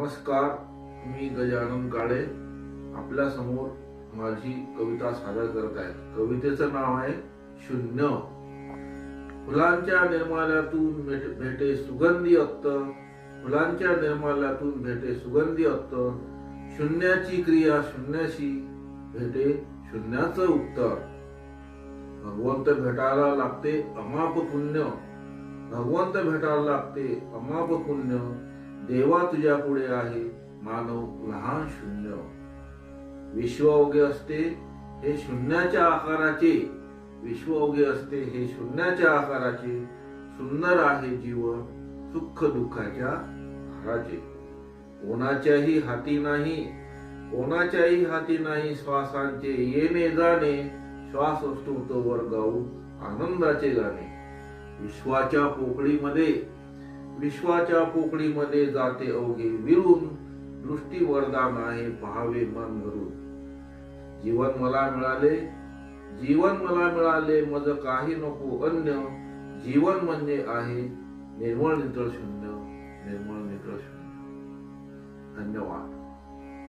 नमस्कार, मी गजानन काळे आपल्या समोर माझी कविता सादर करत आहे। कवितेचं नाव आहे शून्य। फुलांच्या निर्माल्यातून भेटे सुगंधी अत्त, फुलांच्या निर्माल्यातून भेटे सुगंधी अत्त, शून्याची क्रिया शून्याशी भेटे शून्याचं उत्तर। भगवंत भेटायला लागते अमाप पुण्य, भगवंत भेटायला लागते अमाप पुण्य, देवा तुझ्या पुढे आहे मानव लहान शून्य। विश्व उगे असते हे शून्याच्या आकाराचे, विश्व उगे असते हे शून्याच्या आकाराचे, सुंदर आहे जीवन सुख दुःखाच्या भाराचे। कोणाच्याही हाती नाही, कोणाच्याही हाती नाही श्वासांचे येणे जाणे, श्वास असतो तोवर गाऊ आनंदाचे गाणे। विश्वाच्या पोकळीमध्ये जाते अवघे विरून, दृष्टी वरदान आहे पहावे मन भरून। जीवन मला मिळाले मज काही नको अन्य, जीवन म्हणजे आहे निर्मळ नितळ शून्य, निर्मळ नितळ शून्य। धन्यवाद।